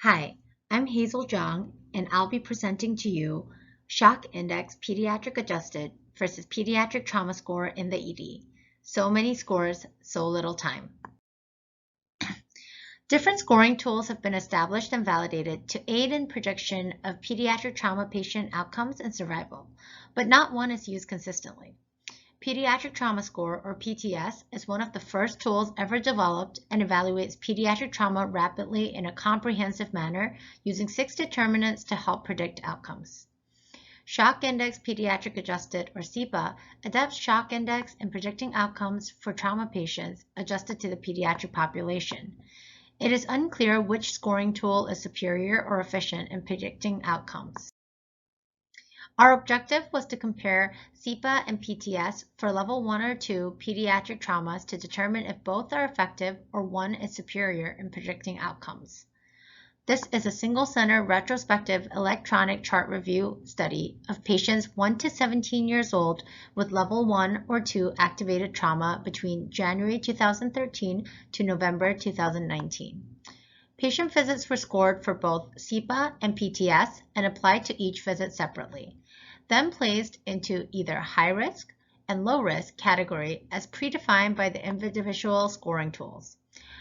Hi, I'm Hazel Zhang, and I'll be presenting to you Shock Index Pediatric Adjusted versus Pediatric Trauma Score in the ED. So many scores, so little time. Different scoring tools have been established and validated to aid in prediction of pediatric trauma patient outcomes and survival, but not one is used consistently. Pediatric Trauma Score, or PTS, is one of the first tools ever developed and evaluates pediatric trauma rapidly in a comprehensive manner using 6 determinants to help predict outcomes. Shock Index Pediatric Adjusted, or SIPA, adapts shock index in predicting outcomes for trauma patients adjusted to the pediatric population. It is unclear which scoring tool is superior or efficient in predicting outcomes. Our objective was to compare SIPA and PTS for level 1 or 2 pediatric traumas to determine if both are effective or one is superior in predicting outcomes. This is a single-center retrospective electronic chart review study of patients 1 to 17 years old with level 1 or 2 activated trauma between January 2013 to November 2019. Patient visits were scored for both SIPA and PTS and applied to each visit separately, then placed into either high risk and low risk category as predefined by the individual scoring tools.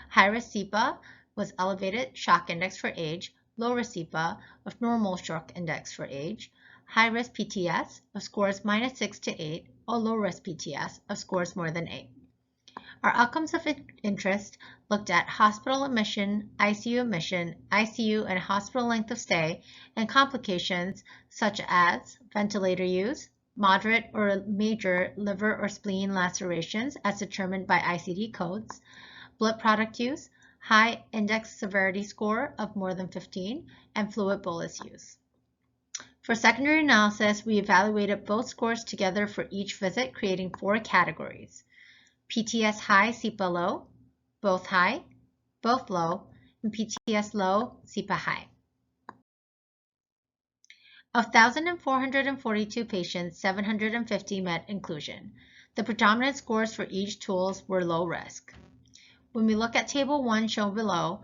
High risk SIPA was elevated shock index for age, low risk SIPA of normal shock index for age, high risk PTS of scores -6 to 8, or low risk PTS of scores more than 8. Our outcomes of interest looked at hospital admission, ICU and hospital length of stay, and complications such as ventilator use, moderate or major liver or spleen lacerations as determined by ICD codes, blood product use, high index severity score of more than 15, and fluid bolus use. For secondary analysis, we evaluated both scores together for each visit, creating 4 categories: PTS high, SIPA low, both high, both low, and PTS low, SIPA high. Of 1,442 patients, 750 met inclusion. The predominant scores for each tools were low risk. When we look at Table 1 shown below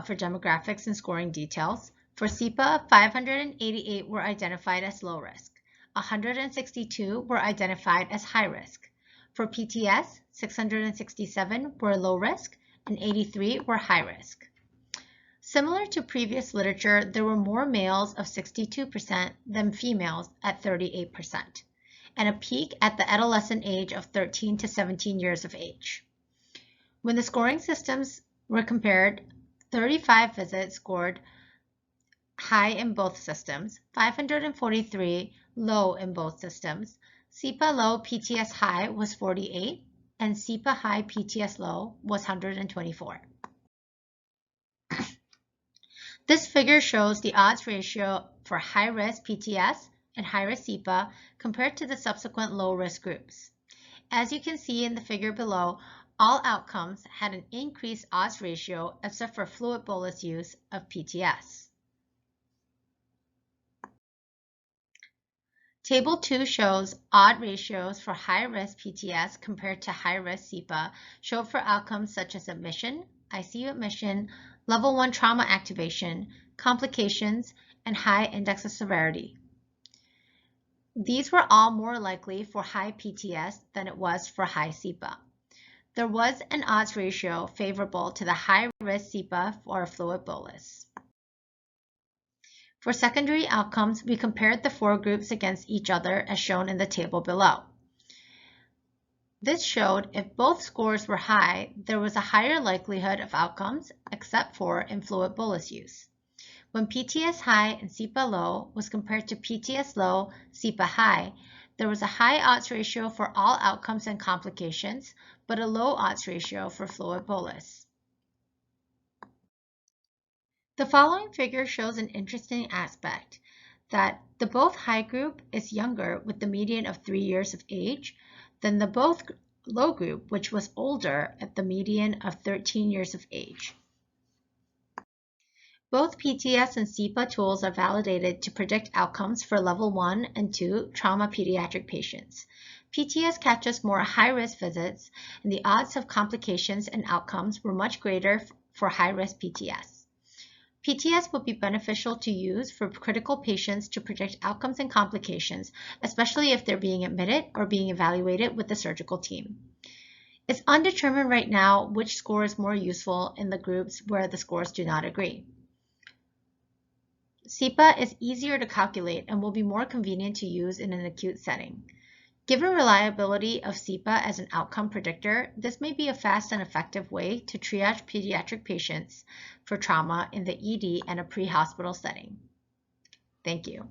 for demographics and scoring details, for SIPA, 588 were identified as low risk. 162 were identified as high risk. For PTS, 667 were low risk and 83 were high risk. Similar to previous literature, there were more males of 62% than females at 38%, and a peak at the adolescent age of 13 to 17 years of age. When the scoring systems were compared, 35 visits scored high in both systems, 543 low in both systems. SIPA low PTS high was 48, and SIPA high PTS low was 124. This figure shows the odds ratio for high-risk PTS and high-risk SIPA compared to the subsequent low-risk groups. As you can see in the figure below, all outcomes had an increased odds ratio except for fluid bolus use of PTS. Table 2 shows odd ratios for high-risk PTS compared to high-risk SIPA showed for outcomes such as admission, ICU admission, level 1 trauma activation, complications, and high index of severity. These were all more likely for high PTS than it was for high SIPA. There was an odds ratio favorable to the high-risk SIPA for fluid bolus. For secondary outcomes, we compared the 4 groups against each other as shown in the table below. This showed if both scores were high, there was a higher likelihood of outcomes except for in fluid bolus use. When PTS high and SIPA low was compared to PTS low, SIPA high, there was a high odds ratio for all outcomes and complications, but a low odds ratio for fluid bolus. The following figure shows an interesting aspect, that the both high group is younger with the median of 3 years of age than the both low group, which was older at the median of 13 years of age. Both PTS and SIPA tools are validated to predict outcomes for level 1 and 2 trauma pediatric patients. PTS catches more high-risk visits, and the odds of complications and outcomes were much greater for high-risk PTS. PTS would be beneficial to use for critical patients to predict outcomes and complications, especially if they're being admitted or being evaluated with the surgical team. It's undetermined right now which score is more useful in the groups where the scores do not agree. SIPA is easier to calculate and will be more convenient to use in an acute setting. Given reliability of SIPA as an outcome predictor, this may be a fast and effective way to triage pediatric patients for trauma in the ED and a pre-hospital setting. Thank you.